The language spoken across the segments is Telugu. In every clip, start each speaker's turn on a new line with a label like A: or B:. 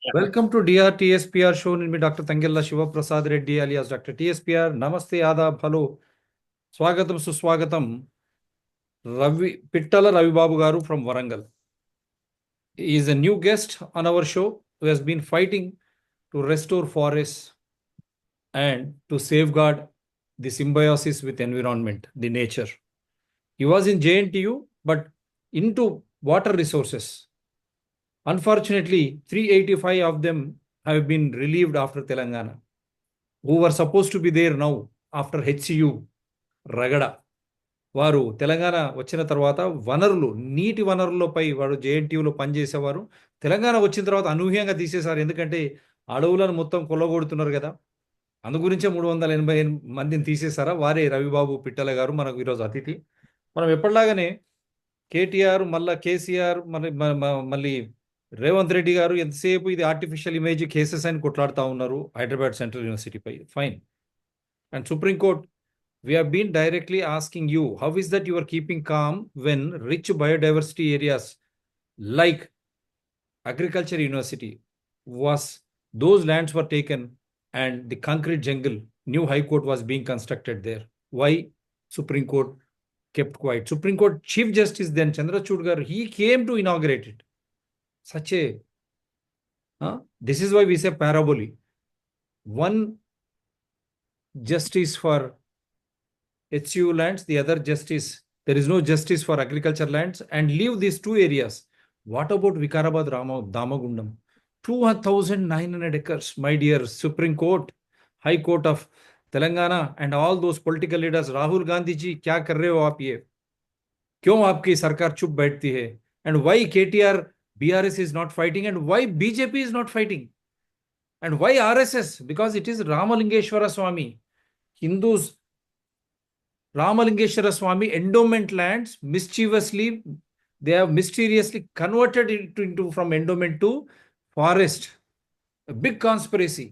A: Welcome to DRTSPR show. Name Dr. Tangella Shiva Prasad Reddy alias Dr. TSPR. Namaste, Adab, hello. Swagatam, Suswagatam. Pittala Ravi Babu Garu from Warangal. He is a new guest on our show who has been fighting to restore forests and to safeguard the symbiosis with environment, the nature. He was in JNTU, but into water resources. Unfortunately, 385 of them have been relieved after Telangana, who were supposed to be there now after HCU, Ragada. వారు తెలంగాణ వచ్చిన తర్వాత వనరులు నీటి వనరులపై వాడు జేఎన్టీయూలో పనిచేసేవారు. తెలంగాణ వచ్చిన తర్వాత అనూహ్యంగా తీసేశారు. ఎందుకంటే అడవులను మొత్తం కొల్లగొడుతున్నారు కదా. అందు గురించే 380 మందిని తీసేశారా. వారే రవిబాబు పిట్టల గారు మనకు ఈరోజు అతిథి. మనం ఎప్పటిలాగానే కేటీఆర్ మళ్ళా కేసీఆర్ మళ్ళీ రేవంత్ రెడ్డి గారు ఎంతసేపు ఇది ఆర్టిఫిషియల్ ఇమేజ్ కేసెస్ అని కొట్లాడుతూ ఉన్నారు హైదరాబాద్ సెంట్రల్ యూనివర్సిటీపై. Fine. And supreme court, we have been directly asking you, how is that you are keeping calm when rich biodiversity areas like agriculture university those lands were taken and the concrete jungle, new high court was being constructed there? Why Supreme Court kept quiet? Supreme Court Chief Justice then Chandrachud gar, he came to inaugurate it. Such a this is why we say parabole. One justice for HCU lands, the other justice, there is no justice for agriculture lands, and leave these two areas. What about Vikarabad Damagundam? 2,900 acres, my dear Supreme Court, High Court of Telangana, and all those political leaders. Rahul Gandhi ji, kya kar rahe ho aap ye? Kyun aapki sarkar chup baithti hai? And why KTR, BRS is not fighting, and why BJP is not fighting? And why RSS? Because it is Ramalingeshwara Swami. Hindus, Ramalingeshwara Swami endowment lands, mischievously, they have mysteriously converted it into from endowment to forest. A big conspiracy.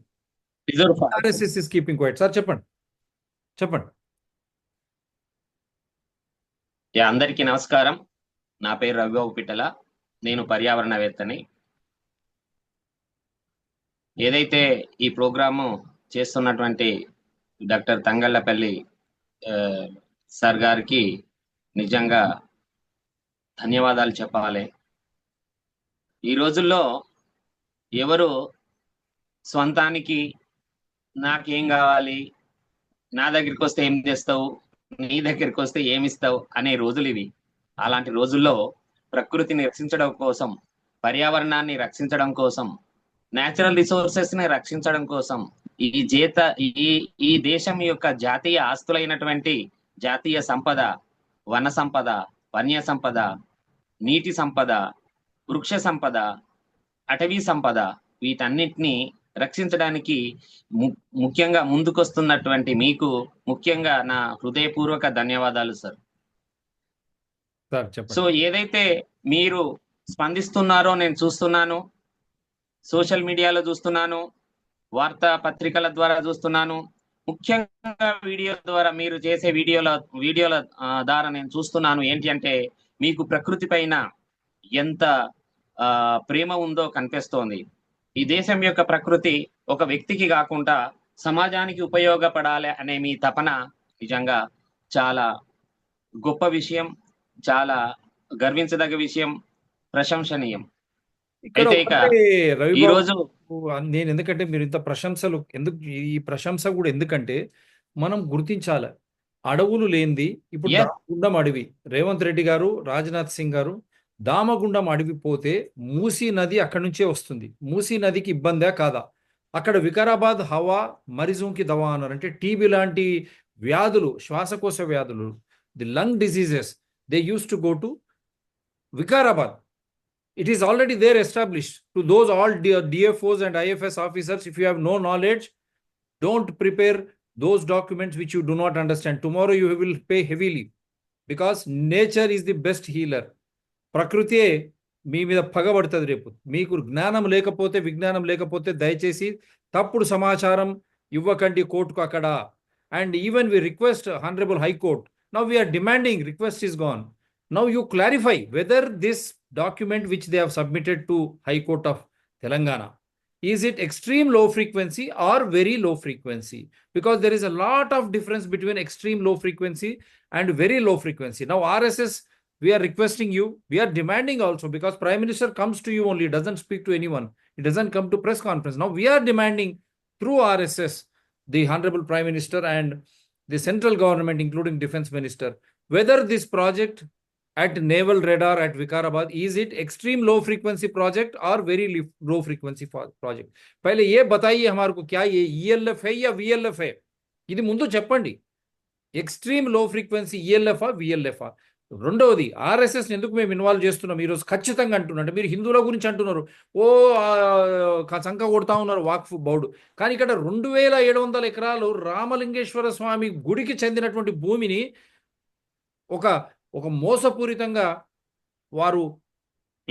A: RSS is keeping quiet. Sir, చెప్పండి.
B: అందరికీ నమస్కారం. నా పేరు రవిబాబు పిట్టల. నేను పర్యావరణవేత్తని. ఏదైతే ఈ ప్రోగ్రాము చేస్తున్నటువంటి డాక్టర్ తంగళ్ళపల్లి సార్ గారికి నిజంగా ధన్యవాదాలు చెప్పాలి. ఈ రోజుల్లో ఎవరు స్వంతానికి నాకేం కావాలి, నా దగ్గరికి వస్తే ఏం చేస్తావు, నీ దగ్గరికి వస్తే ఏమిస్తావు అనే రోజులు ఇవి. అలాంటి రోజుల్లో ప్రకృతిని రక్షించడం కోసం, పర్యావరణాన్ని రక్షించడం కోసం, నేచురల్ రిసోర్సెస్ ని రక్షించడం కోసం ఈ దేశం యొక్క జాతీయ ఆస్తులైనటువంటి జాతీయ సంపద, వన సంపద, వన్య సంపద, నీటి సంపద, వృక్ష సంపద, అటవీ సంపద, వీటన్నిటిని రక్షించడానికి ముఖ్యంగా ముందుకొస్తున్నటువంటి మీకు ముఖ్యంగా నా హృదయపూర్వక ధన్యవాదాలు సార్. సో ఏదైతే మీరు స్పందిస్తున్నారో నేను చూస్తున్నాను, సోషల్ మీడియాలో చూస్తున్నాను, వార్తా పత్రికల ద్వారా చూస్తున్నాను, ముఖ్యంగా వీడియో ద్వారా మీరు చేసే వీడియోల ద్వారా నేను చూస్తున్నాను. ఏంటి అంటే మీకు ప్రకృతి పైన ఎంత ప్రేమ ఉందో కనిపిస్తోంది. ఈ దేశం యొక్క ప్రకృతి ఒక వ్యక్తికి కాకుండా సమాజానికి ఉపయోగపడాలి అనే మీ తపన నిజంగా చాలా గొప్ప విషయం, చాలా గర్వించదగ్గ విషయం, ప్రశంసనీయం. అయితే ఇక ఈ రోజు
A: నేను ఎందుకంటే మీరు ఇంత ప్రశంసలు ఎందుకు, ఈ ప్రశంస కూడా ఎందుకంటే మనం గుర్తించాలి, అడవులు లేనిది ఇప్పుడు దామగుండం అడవి. రేవంత్ రెడ్డి గారు, రాజ్నాథ్ సింగ్ గారు, దామగుండం అడవి పోతే మూసీ నది అక్కడి నుంచే వస్తుంది. మూసీ నదికి ఇబ్బందే కాదా? అక్కడ వికారాబాద్ హవా మరిజుంకి దవా అన్నారు. అంటే టీబీ లాంటి వ్యాధులు, శ్వాసకోశ వ్యాధులు, the lung diseases, they use to go to Vikarabad. It is already there established. To those all DFOs and IFS officers, if you have no knowledge, don't prepare those documents which you do not understand. Tomorrow you will pay heavily, because nature is the best healer. ప్రకృతే మీ మీద పగబడుతుంది రేపు. మీకు జ్ఞానం లేకపోతే, విజ్ఞానం లేకపోతే దయచేసి తప్పుడు సమాచారం ఇవ్వకండి కోర్టుకు అక్కడ. And even we request honourable high court, now we're demanding, request is gone. Now you clarify whether this document which they have submitted to High Court of Telangana, Is it extreme low frequency or very low frequency? Because there is a lot of difference between extreme low frequency and very low frequency. Now RSS, we are requesting you, we are demanding also, because Prime Minister comes to you only, doesn't speak to anyone, it doesn't come to press conference. Now we are demanding through RSS, the Honorable Prime Minister and the central government, including Defense Minister, whether this project at Naval Radar at Vikarabad, is it extreme low frequency project or very low frequency project? पहले ये बताइए हमारे को, क्या ये ELF है या VLF है? ఇది ముందు చెప్పండి. ఎక్స్ట్రీమ్ లో ఫ్రీక్వెన్సీ ఈఎల్ఎఫ్ విఎల్ఎఫ్. రెండవది, ఆర్ఎస్ఎస్ ఎందుకు మేము ఇన్వాల్వ్ చేస్తున్నాం ఈరోజు ఖచ్చితంగా అంటున్నట్టు, మీరు హిందువుల గురించి అంటున్నారు, ఓ చంక కొడతా ఉన్నారు వాక్ఫ్ బోర్డు, కానీ ఇక్కడ 2700 ఎకరాలు రామలింగేశ్వర స్వామి గుడికి చెందినటువంటి భూమిని ఒక ఒక మోసపూరితంగా వారు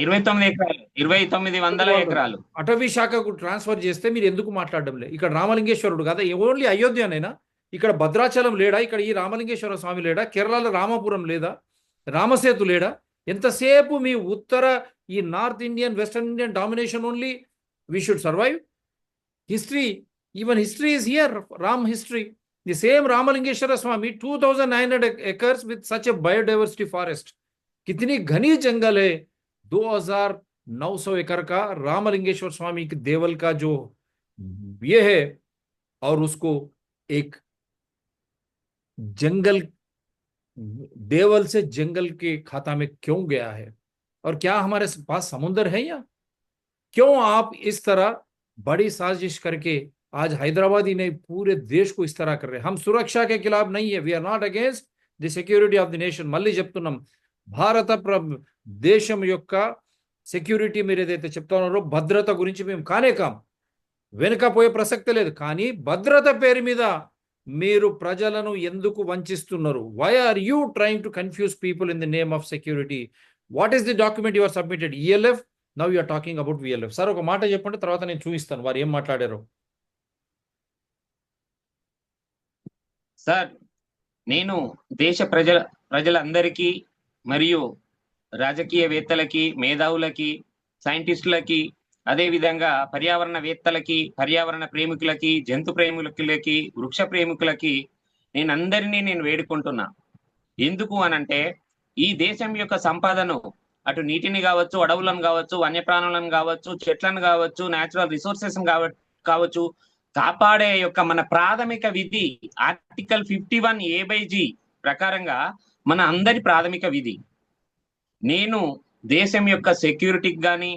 B: 2900 ఎకరాలు
A: అటవీ శాఖకు ట్రాన్స్ఫర్ చేస్తే మీరు ఎందుకు మాట్లాడడం లేదు? ఇక్కడ రామలింగేశ్వరుడు కదా, ఓన్లీ అయోధ్యనైనా, ఇక్కడ భద్రాచలం లేడా, ఇక్కడ ఈ రామలింగేశ్వర స్వామి లేడా, కేరళలో రామపురం లేదా, రామసేతు లేడా? ఎంతసేపు మీ ఉత్తర ఈ north Indian western Indian domination only, we should survive. History, even history is here, Ram history. The same Ramalingeshwara Swami, 2900 acres with such a biodiversity forest. कितनी घनी जंगल है, 2900 एकड़ का रामलिंगेश्वर स्वामी के देवल का जो ये है, और उसको एक जंगल, देवल से जंगल के खाता में क्यों गया है? और क्या हमारे पास समुद्र है? या क्यों आप इस तरह बड़ी साजिश करके आज हैदराबाद ही नहीं पूरे देश को इस तरह कर रहे हैं? हम सुरक्षा के खिलाफ नहीं है, we are not against the security of the nation. మళ్ళీ చెప్తున్నాం, భారత దేశం యొక్క సెక్యూరిటీ మీరు ఏదైతే చెప్తా ఉన్నారో, భద్రత గురించి మేము కానే కాం, వెనుకపోయే ప్రసక్తే లేదు. కానీ భద్రత పేరు మీద మీరు ప్రజలను ఎందుకు వంచిస్తున్నారు? Why are you trying to confuse people in the name of security? What is the document you are submitted? ELF, now you are talking about VLF. Sir ఒక మాట చెప్పండి, తర్వాత నేను చూపిస్తాను వారు ఏం మాట్లాడారో.
B: సార్, నేను దేశ ప్రజలందరికీ మరియు రాజకీయవేత్తలకి, మేధావులకి, సైంటిస్టులకి, అదేవిధంగా పర్యావరణవేత్తలకి, పర్యావరణ ప్రేమికులకి, జంతు ప్రేమికులకి, వృక్ష ప్రేమికులకి నేను వేడుకుంటున్నా. ఎందుకు అనంటే, ఈ దేశం యొక్క సంపదను, అటు నీటిని కావచ్చు, అడవులను కావచ్చు, వన్యప్రాణులను కావచ్చు, చెట్లను కావచ్చు, న్యాచురల్ రిసోర్సెస్ కావచ్చు, కాపాడే యొక్క మన ప్రాథమిక విధి ఆర్టికల్ 51A/G ప్రకారంగా మన అందరి ప్రాథమిక విధి. నేను దేశం యొక్క సెక్యూరిటీకి కానీ,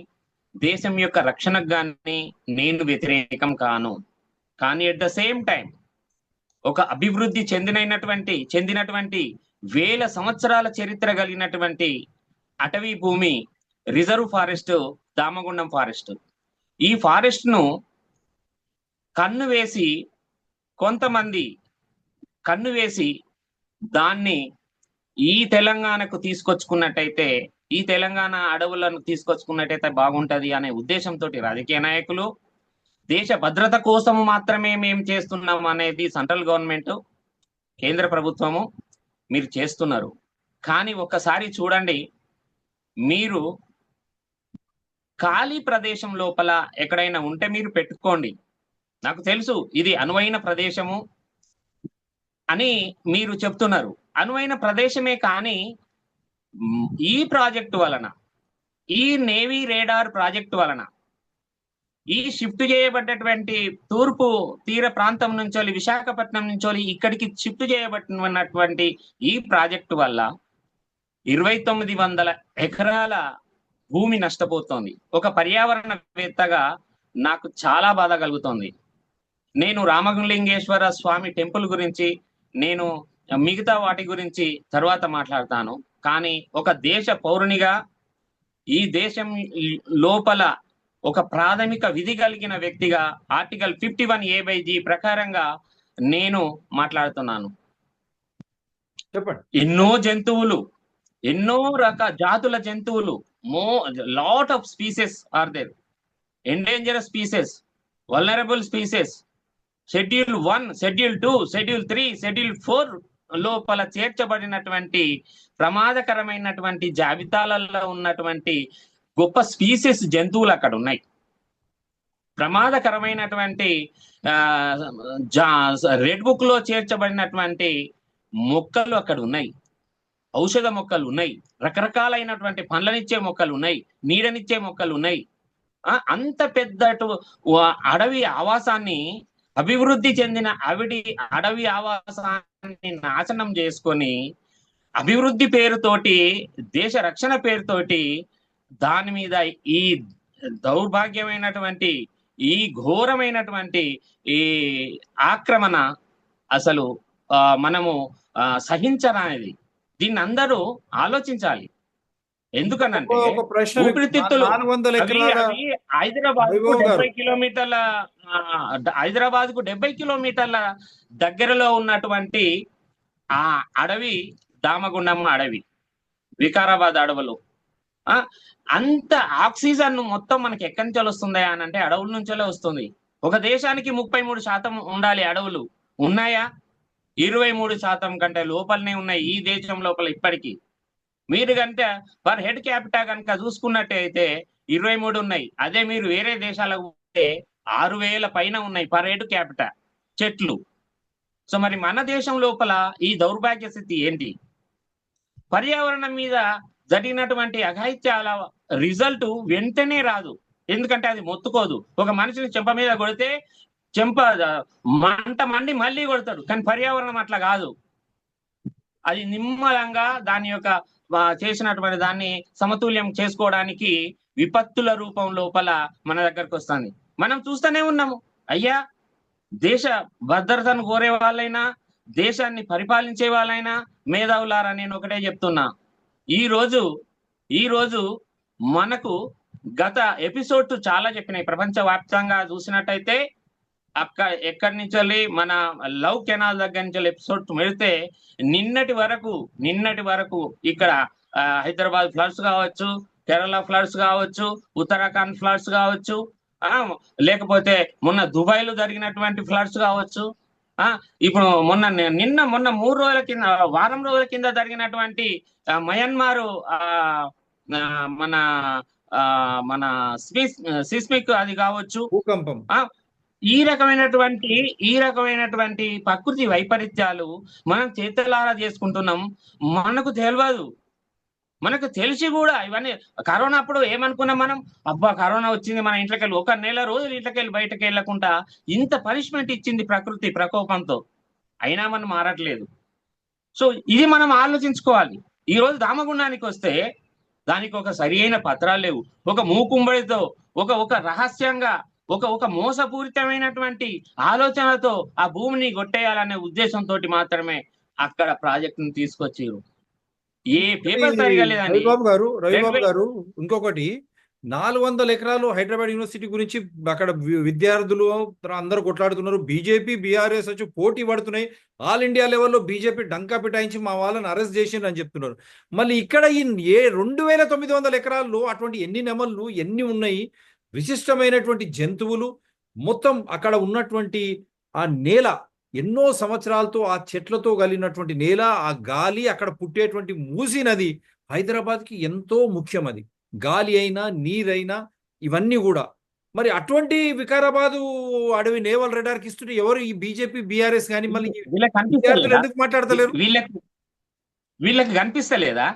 B: దేశం యొక్క రక్షణకు కానీ నేను వ్యతిరేకం కాను. కానీ ఎట్ ద సేమ్ టైం ఒక అభివృద్ధి చెందినటువంటి వేల సంవత్సరాల చరిత్ర కలిగినటువంటి అటవీ భూమి రిజర్వ్ ఫారెస్ట్ దామగుండం ఫారెస్ట్. ఈ ఫారెస్ట్ ను కొంతమంది కన్ను వేసి దాన్ని ఈ తెలంగాణకు తీసుకొచ్చుకున్నట్టయితే, ఈ తెలంగాణ అడవులను తీసుకొచ్చుకున్నట్టయితే బాగుంటది అనే ఉద్దేశంతో రాజకీయ నాయకులు, దేశ భద్రత కోసము మాత్రమే మేము చేస్తున్నాం అనేది సెంట్రల్ గవర్నమెంట్, కేంద్ర ప్రభుత్వము మీరు చేస్తున్నారు. కానీ ఒక్కసారి చూడండి, మీరు ఖాళీ ప్రదేశం లోపల ఎక్కడైనా ఉంటే మీరు పెట్టుకోండి. నాకు తెలుసు ఇది అనువైన ప్రదేశము అని మీరు చెప్తున్నారు, అనువైన ప్రదేశమే. కానీ ఈ ప్రాజెక్టు వలన, ఈ నేవీ రేడార్ ప్రాజెక్టు వలన, ఈ షిఫ్ట్ చేయబడ్డటువంటి తూర్పు తీర ప్రాంతం నుంచి, విశాఖపట్నం నుంచి ఇక్కడికి షిఫ్ట్ చేయబడినటువంటి ఈ ప్రాజెక్టు వల్ల 2900 ఎకరాల భూమి నష్టపోతోంది. ఒక పర్యావరణవేత్తగా నాకు చాలా బాధ కలుగుతోంది. నేను రామలింగేశ్వర స్వామి టెంపుల్ గురించి, నేను మిగతా వాటి గురించి తర్వాత మాట్లాడతాను. కానీ ఒక దేశ పౌరునిగా, ఈ దేశం లోపల ఒక ప్రాథమిక విధి కలిగిన వ్యక్తిగా ఆర్టికల్ 51A/G ప్రకారంగా నేను మాట్లాడుతున్నాను.
A: చెప్పండి.
B: ఎన్నో జంతువులు, ఎన్నో జాతుల జంతువులు, lot of species are there, endangered species, vulnerable species, schedule 1, schedule 2, schedule 3, schedule 4 లోపల చేర్చబడినటువంటి ప్రమాదకరమైనటువంటి జాబితాలలో ఉన్నటువంటి గొప్ప స్పీసెస్ జంతువులు అక్కడ ఉన్నాయి. ప్రమాదకరమైనటువంటి రెడ్ బుక్ లో చేర్చబడినటువంటి మొక్కలు అక్కడ ఉన్నాయి, ఔషధ మొక్కలు ఉన్నాయి, రకరకాలైనటువంటి పండ్లనిచ్చే మొక్కలు ఉన్నాయి, నీడనిచ్చే మొక్కలు ఉన్నాయి. అంత పెద్ద అడవి ఆవాసాన్ని, అభివృద్ధి చెందిన అడవి ఆవాసాన్ని నాశనం చేసుకొని అభివృద్ధి పేరుతోటి, దేశ రక్షణ పేరుతోటి దాని మీద ఈ దౌర్భాగ్యమైనటువంటి, ఈ ఘోరమైనటువంటి ఈ ఆక్రమణ అసలు మనము సహించరానిది. దీన్ని అందరూ ఆలోచించాలి. ఎందుకనంటే ఊపిరితిత్తులు హైదరాబాద్ కు 70 కిలోమీటర్ల హైదరాబాద్ కు 70 కిలోమీటర్ల దగ్గరలో ఉన్నటువంటి ఆ అడవి దామగుండమ్మ అడవి, వికారాబాద్ అడవులు. అంత ఆక్సిజన్ మొత్తం మనకి ఎక్కడి నుంచి వస్తుంది అని అంటే అడవుల నుంచే వస్తుంది. ఒక దేశానికి 33% ఉండాలి, అడవులు ఉన్నాయా? 23% కంటే లోపలనే ఉన్నాయి ఈ దేశం లోపల ఇప్పటికీ. మీరు కనుక పర్ హెడ్ క్యాపిటా కనుక చూసుకున్నట్టయితే 23 ఉన్నాయి. అదే మీరు వేరే దేశాలకు పోతే 6,000 పైన ఉన్నాయి పర్ హెడ్ క్యాపిటా చెట్లు. సో మరి మన దేశం లోపల ఈ దౌర్భాగ్య స్థితి ఏంటి? పర్యావరణం మీద జరిగినటువంటి అఘాయిత్యాల రిజల్ట్ వెంటనే రాదు, ఎందుకంటే అది మొత్తుకోదు. ఒక మనిషిని చెంప మీద కొడితే చెంప మంట మండి మళ్ళీ కొడతాడు, కానీ పర్యావరణం అట్లా కాదు. అది నిమ్మలంగా దాని యొక్క చేసినటువంటి దాన్ని సమతుల్యం చేసుకోవడానికి విపత్తుల రూపం లోపల మన దగ్గరకు వస్తుంది. మనం చూస్తూనే ఉన్నాము. అయ్యా, దేశ భద్రతను కోరే వాళ్ళైనా, దేశాన్ని పరిపాలించే వాళ్ళైనా మేధావులారా, నేను ఒకటే చెప్తున్నా. ఈ రోజు మనకు గత ఎపిసోడ్ చాలా చెప్పినాయి. ప్రపంచవ్యాప్తంగా చూసినట్టయితే ఎక్కడి నుంచి మన లవ్ కెనాల్ దగ్గర నుంచి ఎపిసోడ్ వెళితే నిన్నటి వరకు ఇక్కడ హైదరాబాద్ ఫ్లడ్స్ కావచ్చు, కేరళ ఫ్లడ్స్ కావచ్చు, ఉత్తరాఖండ్ ఫ్లడ్స్ కావచ్చు, లేకపోతే మొన్న దుబాయ్ లో జరిగినటువంటి ఫ్లడ్స్ కావచ్చు, ఇప్పుడు మొన్న 3 రోజుల కింద, వారం రోజుల కింద జరిగినటువంటి మయన్మార్ మన సిస్మిక్ అది కావచ్చు,
A: భూకంపం.
B: ఈ రకమైనటువంటి ప్రకృతి వైపరీత్యాలు మనం చేతులారా చేసుకుంటున్నాం. మనకు తెలియదు, మనకు తెలిసి కూడా ఇవన్నీ. కరోనా అప్పుడు ఏమనుకున్నాం మనం? అబ్బా, కరోనా వచ్చింది, మన ఇంట్లోకి వెళ్ళి 1 నెల రోజులు ఇంట్లోకి వెళ్ళి బయటకు వెళ్ళకుండా ఇంత పనిష్మెంట్ ఇచ్చింది ప్రకృతి ప్రకోపంతో, అయినా మనం మారట్లేదు. సో ఇది మనం ఆలోచించుకోవాలి. ఈ రోజు దామగుండానికి వస్తే దానికి ఒక సరి అయిన పత్రాలు లేవు. ఒక మూకుంబడితో, ఒక రహస్యంగా, ఒక మోసపూరితమైనటువంటి ఆలోచనతో ఆ భూమిని కొట్టేయాలనే ఉద్దేశంతో మాత్రమే అక్కడ ప్రాజెక్టును తీసుకొచ్చారు. ఏ పేపర్ సరిగా లేదండి.
A: రవిబాబు గారు ఇంకొకటి, 400 ఎకరాలు హైదరాబాద్ యూనివర్సిటీ గురించి అక్కడ విద్యార్థులు అందరూ కొట్లాడుతున్నారు. బీజేపీ బీఆర్ఎస్ వచ్చి పోటీ పడుతున్నాయి. ఆల్ ఇండియా లెవెల్లో బీజేపీ డంకా పిటాయించి మా వాళ్ళని అరెస్ట్ చేసిండ్రు అని చెప్తున్నారు. మళ్ళీ ఇక్కడ ఈ 2,900 ఎకరాల్లో అటువంటి ఎన్ని నెమళ్ళు ఎన్ని ఉన్నాయి, విశిష్టమైనటువంటి జంతువులు, మొత్తం అక్కడ ఉన్నటువంటి ఆ నేల, ఎన్నో సంవత్సరాలతో ఆ చెట్లతో కలిగినటువంటి నేల, ఆ గాలి, అక్కడ పుట్టేటువంటి మూసీ నది హైదరాబాద్కి ఎంతో ముఖ్యం. అది గాలి అయినా నీరైనా ఇవన్నీ కూడా. మరి అటువంటి వికారాబాదు అడవి నేవల్ రాడార్కి ఇస్తుంటే ఎవరు? ఈ బీజేపీ బీఆర్ఎస్ కానీ మళ్ళీ ఎందుకు మాట్లాడతలేరు?
B: వీళ్ళకి కనిపిస్తలేదా?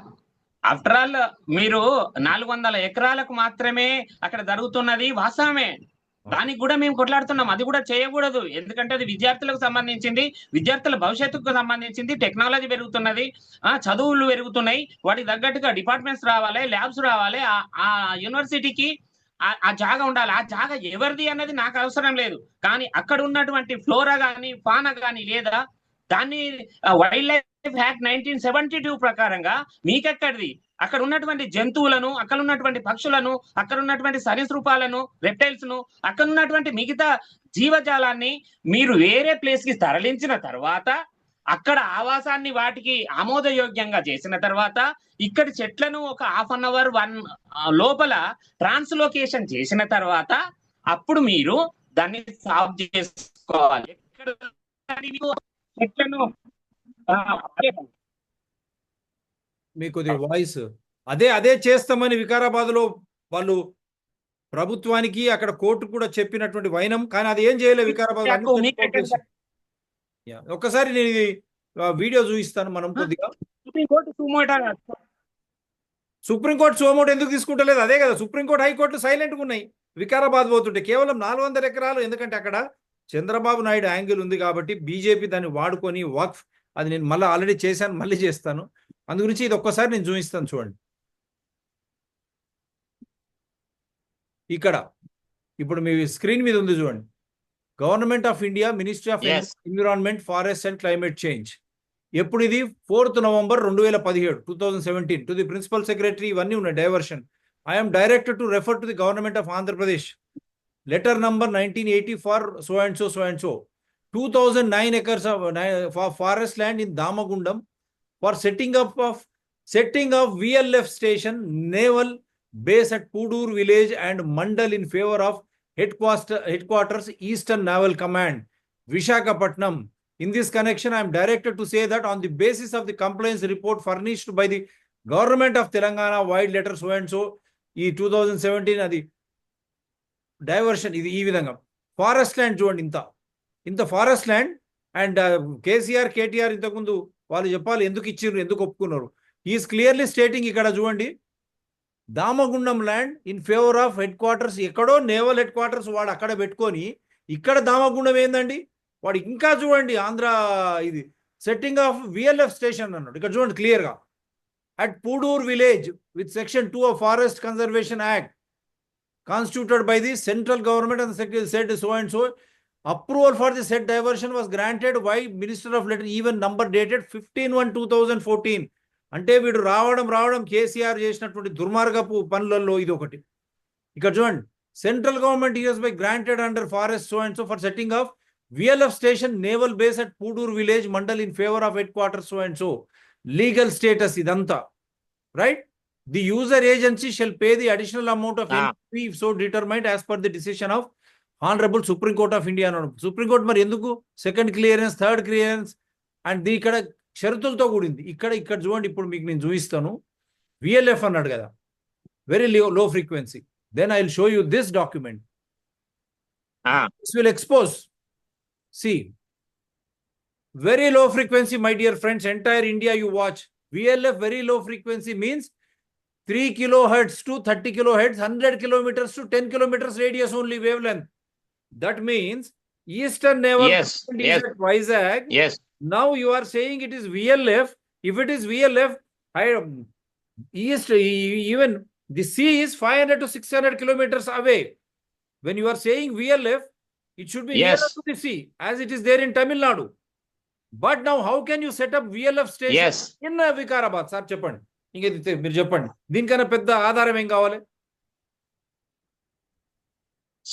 B: ఆఫ్టర్ ఆల్ మీరు 400 ఎకరాలకు మాత్రమే అక్కడ జరుగుతున్నది వాస్తవమే, దానికి కూడా మేము కొట్లాడుతున్నాం. అది కూడా చేయకూడదు, ఎందుకంటే అది విద్యార్థులకు సంబంధించింది, విద్యార్థుల భవిష్యత్తుకు సంబంధించింది. టెక్నాలజీ పెరుగుతున్నది, చదువులు పెరుగుతున్నాయి, వాటికి తగ్గట్టుగా డిపార్ట్మెంట్స్ రావాలి, ల్యాబ్స్ రావాలి. ఆ యూనివర్సిటీకి ఆ జాగా ఉండాలి. ఆ జాగా ఎవరిది అన్నది నాకు అవసరం లేదు, కానీ అక్కడ ఉన్నటువంటి ఫ్లోరా కానీ ఫానా కానీ లేదా, దాన్ని వైల్డ్ లైఫ్ యాక్ట్ 1972 ప్రకారంగా మీకెక్కడిది? అక్కడ ఉన్నటువంటి జంతువులను, అక్కడ ఉన్నటువంటి పక్షులను, అక్కడ ఉన్నటువంటి సరీసృపాలను, రెప్టైల్స్ ను, అక్కడ ఉన్నటువంటి మిగతా జీవజాలాన్ని మీరు వేరే ప్లేస్ కి తరలించిన తర్వాత, అక్కడ ఆవాసాన్ని వాటికి ఆమోదయోగ్యంగా చేసిన తర్వాత, ఇక్కడి చెట్లను ఒక 1/2 అవర్ 1 లోపల ట్రాన్స్లోకేషన్ చేసిన తర్వాత అప్పుడు మీరు దాన్ని సాల్వ్ చేసుకోవాలి. చెట్లను
A: మీకు వాయిస్ అదే చేస్తామని వికారాబాద్ లో వాళ్ళు ప్రభుత్వానికి అక్కడ కోర్టు కూడా చెప్పినటువంటి వైనం, కానీ అది ఏం చేయలేదు వికారాబాద్ అన్ని కోర్టు చేసింది. ఒక్కసారి నేను ఇది వీడియో చూపిస్తాను మనం కొద్దిగా. సుప్రీంకోర్టు సోమోటు ఎందుకు తీసుకుంటలేదు? అదే కదా, సుప్రీంకోర్టు హైకోర్టు సైలెంట్గా ఉన్నాయి వికారాబాద్ పోతుంటే. కేవలం 400 ఎకరాలు, ఎందుకంటే అక్కడ చంద్రబాబు నాయుడు యాంగిల్ ఉంది కాబట్టి బీజేపీ దాన్ని వాడుకొని వక్ఫ్, అది నేను మళ్ళీ ఆల్రెడీ చేశాను, మళ్ళీ చేస్తాను. అందు గురించి ఇది ఒక్కసారి నేను చూపిస్తాను చూడండి. ఇక్కడ ఇప్పుడు మీ స్క్రీన్ మీద ఉంది చూడండి. Government of India, ministry of environment, forest and climate change. ఎప్పుడు ఇది 4th November 2017 to the principal secretary. ఇవన్నీ ఉన్నాయి diversion. I'm directed to refer to the government of Andhra Pradesh, letter number 1980 for so and so 2009 acres of forest land in Damagundam for setting of VLF station, naval base at Pudur village and Mandal in favor of headquarters Eastern Naval Command, Visakhapatnam. In this connection, I am directed to say that on the basis of the complaints report furnished by the government of Telangana, wide letter so and so, ఈ 2017 అది డైవర్షన్. ఇది ఈ విధంగా ఫారెస్ట్ ల్యాండ్ చూడండి, ఇంత ఫారెస్ట్ ల్యాండ్. అండ్ కేటీఆర్ ఇంతకుముందు వాళ్ళు చెప్పాలి ఎందుకు ఇచ్చిండ్రు, ఎందుకు ఒప్పుకున్నారు. ఈజ్ క్లియర్లీ స్టేటింగ్ ఇక్కడ చూడండి, Damagundam land in favour of head quarters. ఎక్కడో నేవల్ హెడ్ క్వార్టర్స్ వాడు అక్కడ పెట్టుకొని, ఇక్కడ దామగుండం ఏందండి వాడు. ఇంకా చూడండి ఆంధ్ర, ఇది సెట్టింగ్ ఆఫ్ విఎల్ఎఫ్ స్టేషన్ అన్నాడు. ఇక్కడ చూడండి క్లియర్గా, at Pudur village with section 2 of Forest Conservation Act constituted by the central government and the secretary said so and so. Approval for the said diversion was granted by Minister of Letter, even number dated 15/1/2014. అంటే వీడు రావడం కేసీఆర్ చేసినటువంటి దుర్మార్గపు పనులలో ఇది ఒకటి. ఇక్కడ చూడండి, central government years by granted under forest so and so for setting off VLF station, naval base at Pudur village, Mandal in favor of headquarters so and so. Legal status idanta, right? The user agency shall pay the additional amount of NPV if so determined as per the decision of Honorable Supreme Court of India. Supreme Court మరి ఎందుకు second clearance, third clearance and ఇక్కడ షరతులతో కూడింది. ఇక్కడ చూడండి, ఇప్పుడు మీకు నేను చూపిస్తాను. VLF అన్నాడు కదా, very low frequency. Then I will show you this document. This will expose. See, very low frequency, my dear friends, entire India you watch. VLF very low frequency means 3 kilohertz to 30 kilohertz, 100 kilometers to 10 kilometers radius only wavelength. That means Eastern Naval is at Vizag.
B: Yes.
A: Now you are saying it is VLF. If it is VLF, even the sea is 500 to 600 kilometers away. When you are saying VLF, it should be nearer to the sea, as it is there in Tamil Nadu. But now, how can you set up VLF station in Vikarabad? Sir, చెప్పండి. ఇంకేది మీరు చెప్పండి, దీనికన్నా పెద్ద ఆధారం ఏం కావాలి?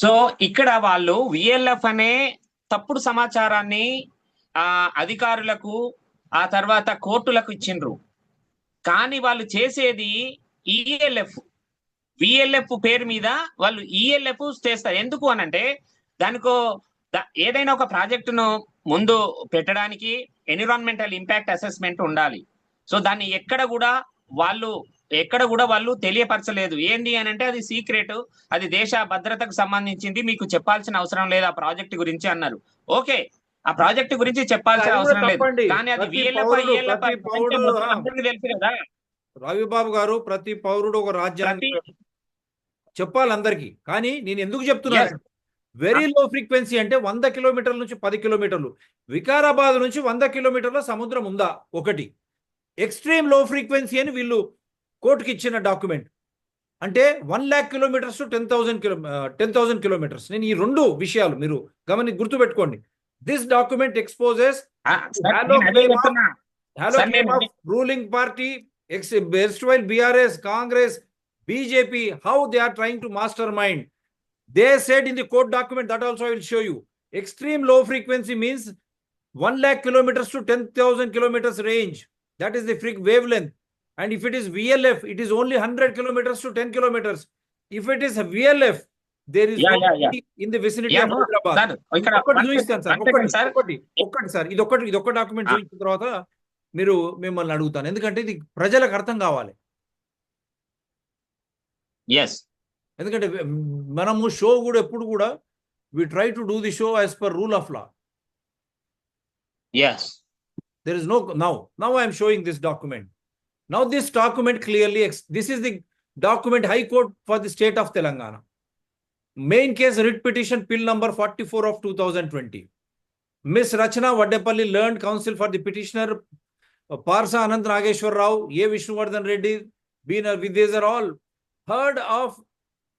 B: సో ఇక్కడ వాళ్ళు VLF అనే తప్పుడు సమాచారాన్ని అధికారులకు, ఆ తర్వాత కోర్టులకు ఇచ్చిండ్రు. కానీ వాళ్ళు చేసేది VLF పేరు మీద వాళ్ళు ELF చేస్తారు. ఎందుకు అనంటే, దానికో ఏదైనా ఒక ప్రాజెక్టును ముందు పెట్టడానికి ఎన్విరాన్మెంటల్ ఇంపాక్ట్ అసెస్మెంట్ ఉండాలి. సో దాన్ని ఎక్కడ కూడా వాళ్ళు తెలియపరచలేదు. ఏంది అని అంటే అది సీక్రెట్, అది దేశ భద్రతకు సంబంధించింది, మీకు చెప్పాల్సిన అవసరం లేదు ఆ ప్రాజెక్ట్ గురించి అన్నారు. ఓకే, ఆ ప్రాజెక్ట్ గురించి చెప్పాల్సిన అవసరం లేదు, కానీ అది తెలుసు కదా
A: రవిబాబు గారు. ప్రతి పౌరుడు ఒక రాజ్యాన్ని చెప్పాలి అందరికీ. కానీ నేను ఎందుకు చెప్తున్నాను, వెరీ లో ఫ్రీక్వెన్సీ అంటే 100 కిలోమీటర్ల నుంచి 10 కిలోమీటర్లు. వికారాబాద్ నుంచి 100 కిలోమీటర్ల సముద్రం ఉందా? ఒకటి. ఎక్స్ట్రీమ్ లో ఫ్రీక్వెన్సీ అని వీళ్ళు కోర్టుకి ఇచ్చిన డాక్యుమెంట్ అంటే 1,00,000 కిలోమీటర్స్ టు 10,000 కిలోమీటర్స్. నేను ఈ రెండు విషయాలు మీరు గుర్తుపెట్టుకోండి. This document exposes ruling party, erstwhile BRS, Congress, BJP, how they are trying to mastermind. They said in the court document, that also I will show you. Extreme low frequency means 1,00,000 kilometers to 10,000 kilometers range. That is the wavelength. And if it is VLF, it is only 100 kilometers to 10 kilometers. If it is a VLF, there is in the vicinity of Hyderabad. ఒక్కటి సార్, ఇది ఒక్క డాక్యుమెంట్ చూపించిన తర్వాత మీరు మిమ్మల్ని అడుగుతాను, ఎందుకంటే ఇది ప్రజలకు అర్థం కావాలి. ఎందుకంటే మనము షో కూడా ఎప్పుడు కూడా we try to do the show as per rule of law.
B: Yes.
A: There is no now I am showing this document. Now this document clearly this is the document High Court for the state of Telangana. Main case writ petition bill number 44 of 2020. Miss Rachana Vaddepalli, learned counsel for the petitioner, Parsa Anant Nageshwar Rao, A. Vishnuvardhan Reddy, these are all heard of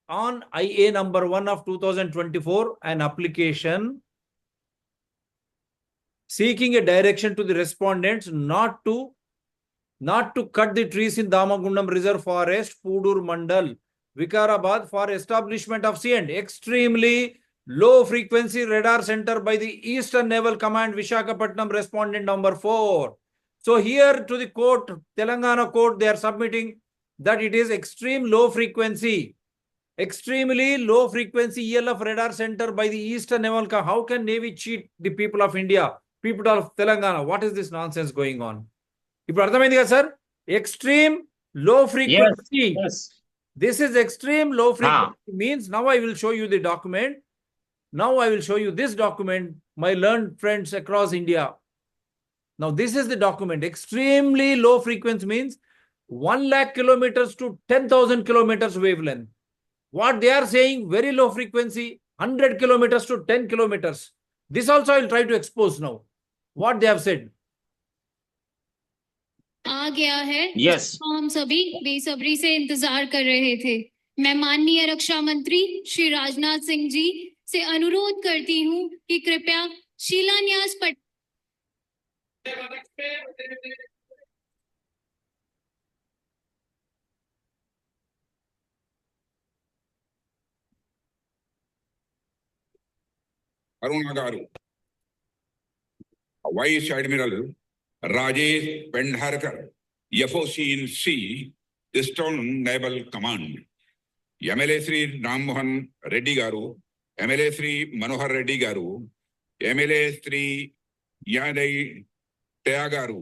A: on IA number 1 of 2024, an application seeking a direction to the respondents not to cut the trees in Damagundam Reserve Forest, Pudur Mandal, Vikarabad for establishment of CND, extremely low frequency radar center by the Eastern Naval Command, Visakhapatnam, respondent number 4. So here to the court, Telangana court, they are submitting that it is extreme low frequency ELF radar center by the Eastern Naval Command. How can Navy cheat the people of India, people of Telangana? What is this nonsense going on? ఇప్పుడు అర్థమైంది కదా సార్? ఎక్స్ట్రీమ్ లో ఫ్రీక్వెన్సీ. దిస్ ఇస్ ఎక్స్ట్రీమ్ లో frequency means now I will show you the document. Now I will show you this document, my learned friends across India. Now this is the document. Extremely low frequency means 1 lakh kilometers to 10,000 kilometers wavelength. What they are saying, very low frequency, 100 kilometers to 10 kilometers. This also I will try to expose now. What they have said.
C: आ गया है।
B: Yes.
C: हम सभी बेसब्री से इंतजार कर रहे थे। मैं माननीय रक्षा मंत्री श्री राजनाथ सिंह जी से अनुरोध करती हूँ कि कृपया शिलान्यास पर
D: Aruna garu, vice admiral Rajesh Pendarkar, FOC in C, eastern naval command, MLA Shri Rammohan Reddy garu, MLA Shri Manohar Reddy garu, MLA Shri Yadav तया गारू,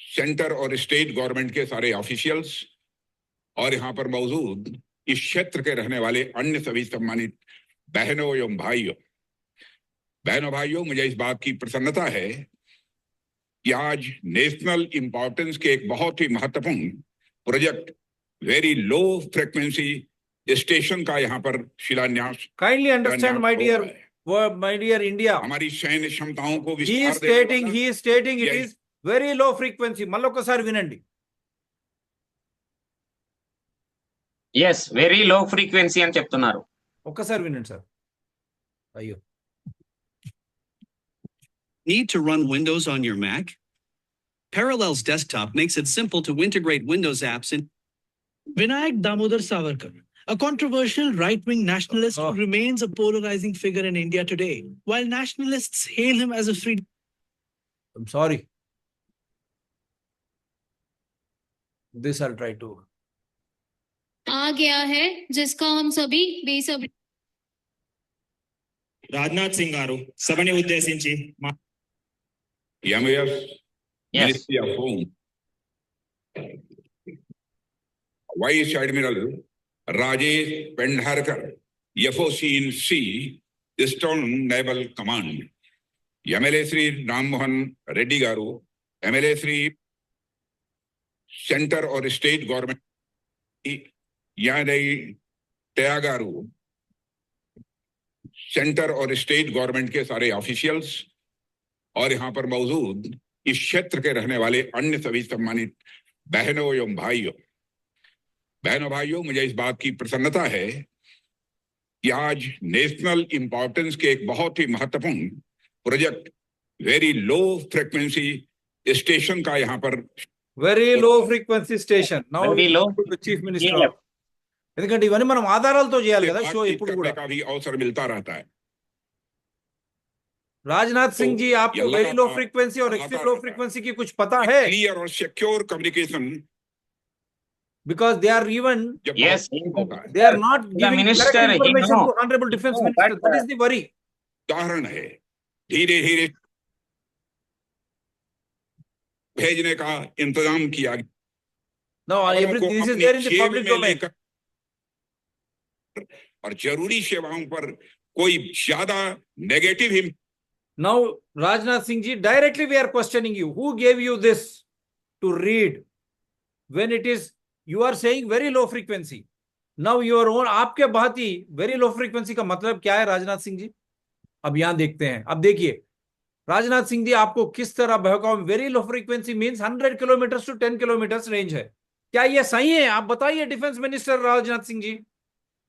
D: सेंटर और स्टेट गवर्नमेंट के सारे ऑफिशियल्स और यहाँ पर मौजूद इस क्षेत्र के रहने वाले अन्य सभी सम्मानित बहनों एवं भाइयों, मुझे इस बात की प्रसन्नता है कि आज नेशनल इंपॉर्टेंस के एक बहुत ही महत्वपूर्ण project very low frequency station का यहाँ पर शिलान्यास।
A: Kindly understand, my dear India.
D: हमारी सैन्य क्षमताओं को
A: He is stating it is very low frequency. మళ్ళొకసారి వినండి.
B: Yes, very low frequency అని చెప్తున్నారు.
A: ఒక్కసారి వినండి సార్. అయ్యో.
E: Need to run Windows on your Mac? Parallels Desktop makes it simple to integrate Windows apps in.
F: Vinayak Damodar Savarkar, a controversial right-wing nationalist who remains a polarizing figure in India today, while nationalists hail him as a freedom.
A: I'm sorry. This I'll try to.
C: आ गया है जिसका हम सभी बेसब्री
G: రాజ్నాథ్ సింగ్ గారు సభని ఉద్దేశించి
D: MAS,
B: Yes.
D: Ministry of Home, Vice Admiral Rajesh Pendharkar, FOC in C, Eastern Naval Command, MLA Sri Rammohan Reddy Garu, MLA Sri Center or State Government, Yadai Tayagaru, centre और स्टेट गवर्नमेंट के सारे ऑफिशियल्स और यहाँ पर मौजूद इस क्षेत्र के रहने वाले अन्य सभी सम्मानित बहनों एवं भाइयों, मुझे इस बात की प्रसन्नता है कि आज नेशनल इंपॉर्टेंस के एक बहुत ही महत्वपूर्ण project very low frequency station का यहाँ पर
A: Very low frequency station. Now
B: Very low.
A: the Chief Minister.
B: Yeah.
A: ఎందుకంటే ఇవన్నీ మనం ఆధారాలతో చేయాలి కదా షో
D: बातचीत
A: ఇప్పుడు
D: करने
A: కూడా.
D: का भी अवसर मिलता रहता है।
A: राजनाथ सिंह जी, आपको वेरी लो फ्रीक्वेंसी और एक्सट्रीम लो फ्रीक्वेंसी की कुछ पता है?
D: क्लियर और secure communication
A: Because they are even
B: Yes.
D: होता है।
A: they are not giving
B: minister,
A: correct
B: he
A: information
B: know.
A: to Honorable Defense
B: No,
A: Minister.
B: but,
A: That is the worry.
D: उदाहरण है, धीरे धीरे भेजने का इंतजाम किया गया।
A: Now
D: खबरों को
A: everything this is
D: अपनी
A: there in the
D: जेब
A: public
D: में
A: domain.
D: लेकर और जरूरी सेवाओं पर कोई ज्यादा negative impact.
A: Now, Rajnath Singh ji, directly we are questioning you. Who gave you this to read when it is, you are saying very low frequency. Now your own, आपके भांति very low frequency का मतलब क्या है राजनाथ सिंह जी? अब यहां देखते हैं. अब देखिए राजनाथ सिंह जी आपको किस तरह बहकाओ. Very low frequency means 100 kilometre to 10 kilometre range है. क्या ये सही है? आप बताइए डिफेंस मिनिस्टर राजनाथ सिंह जी,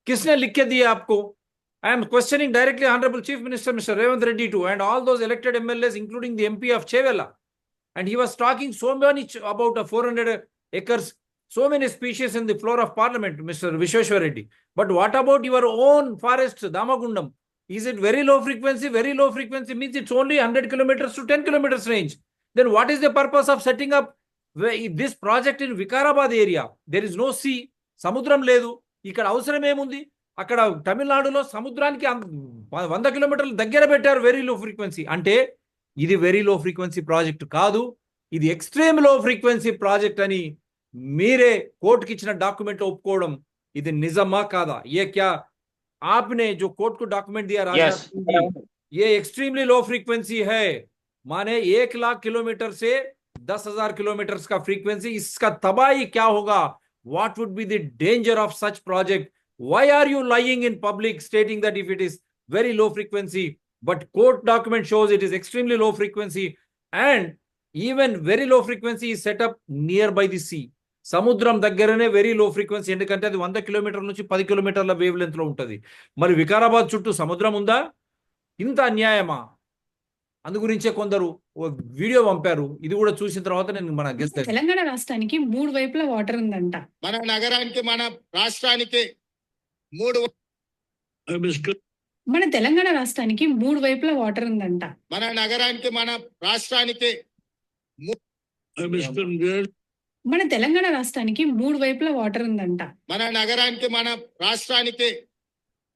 A: किसने लिख के दिया आपको? I am questioning directly Honorable Chief Minister Mr. Revant Reddy too, and all those elected MLAs, including the MP of Chevella. And he was talking so many about 400 acres, so many species in the floor of Parliament, Mr. Vishweshwar Reddy. But what about your own forest, Damagundam? Is it very low frequency? Very low frequency means it's only 100 kilometers to 10 kilometers range. Then what is the purpose of setting up this project in Vikarabad area? There is no sea, Samudram ledu. ఇక్కడ అవసరం ఏముంది? అక్కడ తమిళనాడులో సముద్రానికి 100 కిలోమీటర్ల దగ్గర పెట్టారు వెరీ లో ఫ్రీక్వెన్సీ. అంటే ఇది వెరీ లో ఫ్రీక్వెన్సీ ప్రాజెక్ట్ కాదు, ఇది ఎక్స్ట్రీమ్ లో ఫ్రీక్వెన్సీ ప్రాజెక్ట్ అని మీరే కోర్టుకి ఇచ్చిన డాక్యుమెంట్ ఒప్పుకోవడం ఇది నిజమా కాదా? ये क्या आपने जो कोर्ट को डॉक्यूमेंट दिया राजनाथ, ये एक्सट्रीमली लो फ्रीक्वेंसी है, माने 1 लाख किलोमीटर से 10,000 किलोमीटर का फ्रीक्वेंसी. इसका तबाही क्या होगा? What would be the danger of such project? Why are you lying in public stating that if it is very low frequency, but court document shows it is extremely low frequency, and even very low frequency is set up nearby the sea. సముద్రం దగ్గరనే వెరీ లో ఫ్రీక్వెన్సీ, ఎందుకంటే అది 100 కిలోమీటర్ల నుంచి 10 కిలోమీటర్ల వేవ్ లెంత్ లో ఉంటుంది. మరి వికారాబాద్ చుట్టూ సముద్రం ఉందా? ఇంత అన్యాయమా? అందు గురించే కొందరు వీడియో పంపారు. ఇది కూడా చూసిన తర్వాత నేను మన గెస్ట్
H: తెలంగాణ రాష్ట్రానికి 3 వైపుల వాటర్ ఉందంట.
I: మన నగరానికి మన రాష్ట్రానికి 3
H: మన తెలంగాణ రాష్ట్రానికి 3 వైపుల వాటర్ ఉందంట.
I: మన నగరానికి మన రాష్ట్రానికి
H: మన తెలంగాణ రాష్ట్రానికి 3 వైపుల వాటర్ ఉందంట.
I: మన నగరానికి మన రాష్ట్రానికి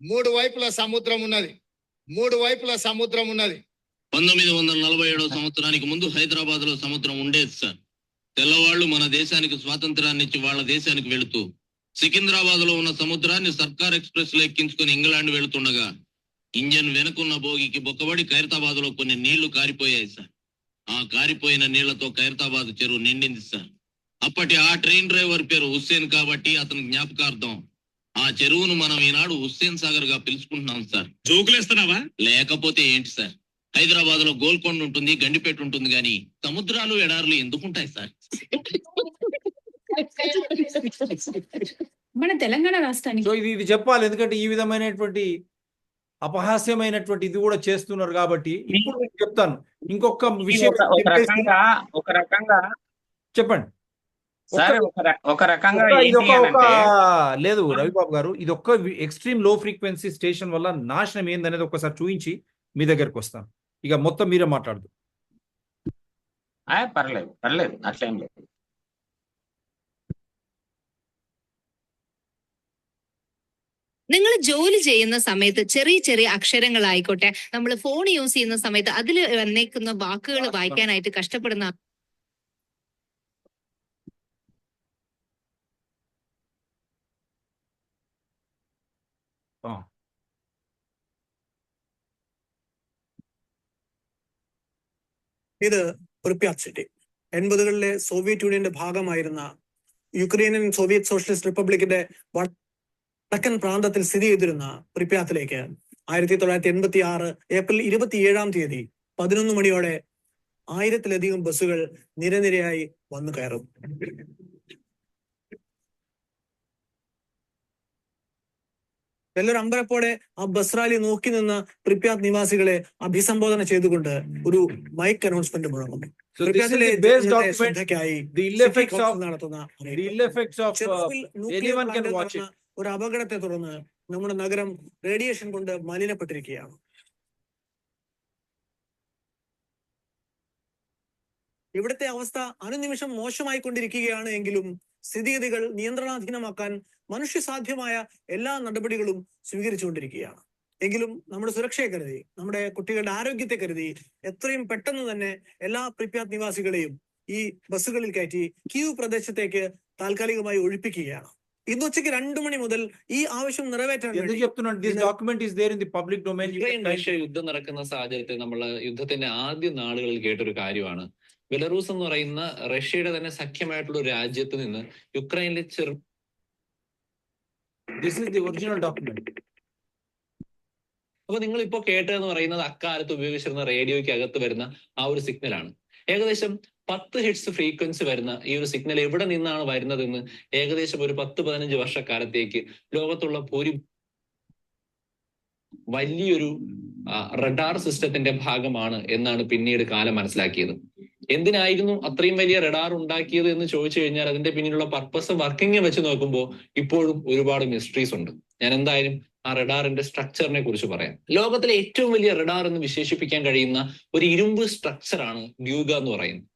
I: 3 వైపుల సముద్రం ఉన్నది. 3 వైపుల సముద్రం ఉన్నది.
J: 1947 సంవత్సరానికి ముందు హైదరాబాద్ లో సముద్రం ఉండేది సార్. తెల్లవాళ్లు మన దేశానికి స్వాతంత్రాన్ని ఇచ్చి వాళ్ళ దేశానికి వెళుతూ సికింద్రాబాద్ లో ఉన్న సముద్రాన్ని సర్కార్ ఎక్స్ప్రెస్ లో ఎక్కించుకుని ఇంగ్లాండ్ వెళుతుండగా ఇంజన్ వెనుకున్న బోగికి బొక్కబడి ఖైరతాబాద్ లో కొన్ని నీళ్లు కారిపోయాయి సార్. ఆ కారిపోయిన నీళ్లతో ఖైరతాబాద్ చెరువు నిండింది సార్. అప్పటి ఆ ట్రైన్ డ్రైవర్ పేరు హుస్సేన్ కాబట్టి అతని జ్ఞాపకార్థం ఆ చెరువును మనం ఈనాడు హుస్సేన్ సాగర్ గా పిలుచుకుంటున్నాం సార్.
G: జోకులేస్తున్నావా?
J: లేకపోతే ఏంటి సార్, హైదరాబాద్ లో గోల్కొండ ఉంటుంది, గండిపేట ఉంటుంది, కానీ సముద్రాలు ఎడారులు ఎందుకుంటాయి సార్?
H: మన తెలంగాణ రాష్ట్రానికి
A: సో ఇది చెప్పాలి, ఎందుకంటే ఈ విధమైనటువంటి అపహాస్యమైనటువంటి ఇది కూడా చేస్తున్నారు కాబట్టి. ఇప్పుడు నేను చెప్తాను ఇంకొక విషయం.
B: ఒక రకంగా
A: చెప్పండి
B: సరే. ఒక రకంగా
A: లేదు రవిబాబు గారు, ఇది ఒక్క ఎక్స్ట్రీమ్ లో ఫ్రీక్వెన్సీ స్టేషన్ వల్ల నాశనం ఏందనేది ఒక్కసారి చూపించి మీ దగ్గరకు వస్తాను. ఇక మొత్తం మీరే మాట్లాడదు.
B: పర్లేదు పర్లేదు, అట్లేం లేదు.
K: നിങ്ങൾ ജോലി ചെയ്യുന്ന സമയത്ത് ചെറിയ ചെറിയ അക്ഷരങ്ങളായിക്കോട്ടെ, നമ്മൾ ഫോൺ യൂസ് ചെയ്യുന്ന സമയത്ത് അതിൽ വന്നേക്കുന്ന വാക്കുകൾ വായിക്കാനായിട്ട് കഷ്ടപ്പെടുന്ന
F: ഇത് പ്രിപ്യാത് സിറ്റി 80കളിലെ സോവിയറ്റ് യൂണിയന്റെ ഭാഗമായിരുന്ന യുക്രൈനിയൻ സോവിയറ്റ് സോഷ്യലിസ്റ്റ് റിപ്പബ്ലിക്കിന്റെ വടക്കൻ പ്രാന്തത്തിൽ സ്ഥിതി ചെയ്തിരുന്ന പ്രിപ്യാത്തിലേക്ക് 1986 ഏപ്രിൽ 27 11 മണിയോടെ 1000-ലധികം ബസ്സുകൾ നിരനിരയായി വന്നു കയറും. എല്ലാവരും അമ്പരപ്പോടെ ആ ബസ് റാലി നോക്കി നിന്ന പ്രിപ്യാത് നിവാസികളെ അഭിസംബോധന ചെയ്തുകൊണ്ട് ഒരു മൈക്ക് അനൗൺസ്മെന്റ് മുഴങ്ങും. ഒരു അപകടത്തെ തുടർന്ന് നമ്മുടെ നഗരം റേഡിയേഷൻ കൊണ്ട് മലിനപ്പെട്ടിരിക്കുകയാണ്. ഇവിടുത്തെ അവസ്ഥ അനുനിമിഷം മോശമായിക്കൊണ്ടിരിക്കുകയാണ് എങ്കിലും സ്ഥിതിഗതികൾ നിയന്ത്രണാധീനമാക്കാൻ മനുഷ്യസാധ്യമായ എല്ലാ നടപടികളും സ്വീകരിച്ചുകൊണ്ടിരിക്കുകയാണ്. എങ്കിലും നമ്മുടെ സുരക്ഷയെ കരുതി, നമ്മുടെ കുട്ടികളുടെ ആരോഗ്യത്തെ കരുതി എത്രയും പെട്ടെന്ന് തന്നെ എല്ലാ പ്രിപ്യാത് നിവാസികളെയും ഈ ബസ്സുകളിൽ കയറ്റി കീവ് പ്രദേശത്തേക്ക് താൽക്കാലികമായി ഒഴിപ്പിക്കുകയാണ്. ഇന്ന് ഉച്ചയ്ക്ക് 2 മണി മുതൽ ഈ ആവശ്യം നിറവേറ്റാൻ
A: ఎందుకు
F: വേണ്ടി
A: చెప్తున్నాను this document is there in the public domain.
L: Ukraine Russia യുദ്ധം നടക്കുന്ന സാഹചര്യത്തിൽ നമ്മൾ യുദ്ധത്തിന്റെ ആദ്യ നാളുകളിൽ കേട്ടൊരു കാര്യമാണ് ബെലറൂസ് എന്ന് പറയുന്ന റഷ്യയുടെ തന്നെ സഖ്യമായിട്ടുള്ള ഒരു രാജ്യത്ത് നിന്ന് യുക്രൈനിലെ
A: this is the original document.
L: അപ്പൊ നിങ്ങൾ ഇപ്പോ കേട്ടതെന്ന് പറയുന്നത് അക്കാലത്ത് ഉപയോഗിച്ചിരുന്ന റേഡിയോയ്ക്ക് അകത്ത് വരുന്ന ആ ഒരു സിഗ്നലാണ്. ഏകദേശം 10 ഹിറ്റ്സ് ഫ്രീക്വൻസി വരുന്ന ഈ ഒരു സിഗ്നൽ എവിടെ നിന്നാണ് വരുന്നതെന്ന് ഏകദേശം ഒരു 10-15 വർഷക്കാലത്തേക്ക് ലോകത്തുള്ള വലിയൊരു റഡാർ സിസ്റ്റത്തിന്റെ ഭാഗമാണ് എന്നാണ് പിന്നീട് കാലം മനസ്സിലാക്കിയത്. എന്തിനായിരുന്നു അത്രയും വലിയ റഡാർ ഉണ്ടാക്കിയത് എന്ന് ചോദിച്ചു കഴിഞ്ഞാൽ അതിന്റെ പിന്നിലുള്ള പർപ്പസ് വർക്കിംഗ് വെച്ച് നോക്കുമ്പോൾ ഇപ്പോഴും ഒരുപാട് മിസ്റ്ററീസ് ഉണ്ട്. ഞാൻ എന്തായാലും ആ റഡാറിന്റെ സ്ട്രക്ചറിനെ കുറിച്ച് പറയാം. ലോകത്തിലെ ഏറ്റവും വലിയ റഡാർ എന്ന് വിശേഷിപ്പിക്കാൻ കഴിയുന്ന ഒരു ഇരുമ്പ് സ്ട്രക്ചറാണ് ഡ്യൂഗ എന്ന് പറയുന്നത്.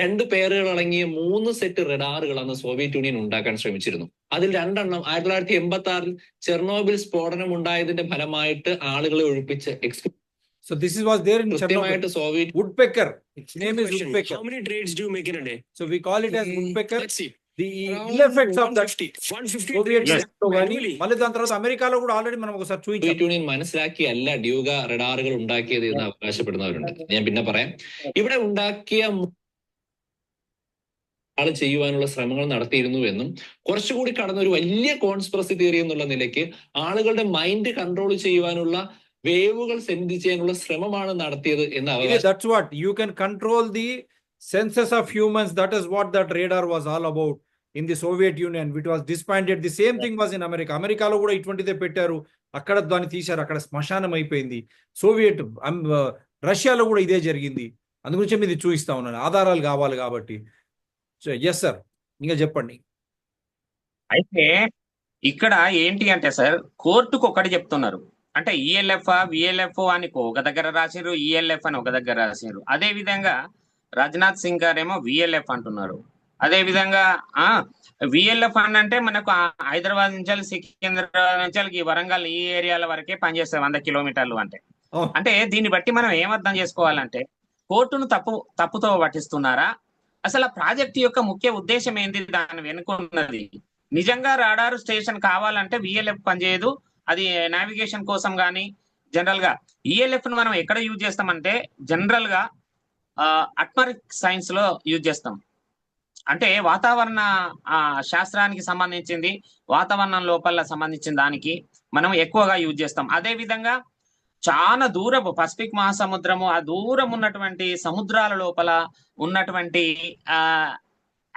L: 2 പേരുകൾ അടങ്ങിയ 3 സെറ്റ് റഡാറുകളാണ് സോവിയറ്റ് യൂണിയൻ ഉണ്ടാക്കാൻ ശ്രമിച്ചിരുന്നു. അതിൽ 2 എണ്ണം 1986 ചെർണോബിൽ സ്ഫോടനം ഉണ്ടായതിന്റെ ഫലമായിട്ട് ആളുകളെ ഒഴിപ്പിച്ച്
A: So this was there in
L: കൃത്യമായിട്ട് Soviet
A: woodpecker. Its name is woodpecker.
G: How many trades do you make in a day?
A: So we call it as woodpecker.
G: Let's see.
A: The ill effects of that
G: 150
A: Soviet
G: trades annually.
A: మళ్ళీ దాని తర్వాత అమెరికాలో కూడా ఆల్రెడీ మనం ఒకసారి చూపించాం.
L: സോവിയറ്റ് യൂണിയൻ മനസ്സിലാക്കിയല്ല ഡ്യൂഗ റഡാറുകൾ ഉണ്ടാക്കിയത് എന്ന് അവകാശപ്പെടുന്നവരുണ്ട്. ഞാൻ പിന്നെ പറയാം. ഇവിടെ ഉണ്ടാക്കിയ ആള് ചെയ്യുവാനുള്ള ശ്രമങ്ങൾ നടത്തിയിരുന്നു എന്നും കുറച്ചുകൂടി കടന്ന ഒരു വലിയ കോൺസ്പിറസി തിയറി എന്നുള്ള നിലയ്ക്ക് ആളുകളുടെ മൈൻഡ് കൺട്രോൾ ചെയ്യുവാനുള്ള വേവുകൾ സെൻഡ് ചെയ്യാനുള്ള ശ്രമമാണ് നടത്തിയത് എന്ന് അവകാശം.
A: That's what you can control the senses of humans. That is what that radar was all about in the Soviet Union, which was disbanded. The same thing was in America. అమెరికాలో కూడా ఇటువంటిదే పెట్టారు. అక్కడ దాన్ని తీశారు, అక్కడ శ్మశానం అయిపోయింది. సోవియట్ రష్యాలో కూడా ఇదే జరిగింది. అందుగురించి ఇది చూపిస్తా ఉన్నాను, ఆధారాలు కావాలి కాబట్టి. ఎస్ సార్, ఇంకా చెప్పండి.
B: అయితే ఇక్కడ ఏంటి అంటే సార్, కోర్టుకు ఒకటి చెప్తున్నారు. అంటే ఈఎల్ఎఫ్ విఎల్ఎఫ్ అని ఒక దగ్గర రాశారు, ఈఎల్ఎఫ్ అని ఒక దగ్గర రాశారు. అదే విధంగా రాజ్నాథ్ సింగ్ గారేమో విఎల్ఎఫ్ అంటున్నారు. అదే విధంగా విఎల్ఎఫ్ అని అంటే మనకు హైదరాబాద్ నుంచి సికింద్రాబాద్ నుంచి వరంగల్ ఈ ఏరియాల వరకే పనిచేస్తాయి 100 కిలోమీటర్లు. అంటే దీన్ని బట్టి మనం ఏమర్థం చేసుకోవాలంటే కోర్టును తప్పుతో పట్టిస్తున్నారా, అసలు ఆ ప్రాజెక్ట్ యొక్క ముఖ్య ఉద్దేశం ఏంది, దాని వెనుకున్నది. నిజంగా రాడార్ స్టేషన్ కావాలంటే విఎల్ఎఫ్ పనిచేయదు. అది నావిగేషన్ కోసం కానీ జనరల్ గా ఈఎల్ఎఫ్ ను మనం ఎక్కడ యూజ్ చేస్తామంటే జనరల్ గా అట్మాస్ఫియరిక్ సైన్స్ లో యూజ్ చేస్తాం. అంటే వాతావరణ శాస్త్రానికి సంబంధించింది, వాతావరణం లోపల సంబంధించిన దానికి మనం ఎక్కువగా యూజ్ చేస్తాం. అదే విధంగా చాలా దూరపు పసిఫిక్ మహాసముద్రము, ఆ దూరం ఉన్నటువంటి సముద్రాల లోపల ఉన్నటువంటి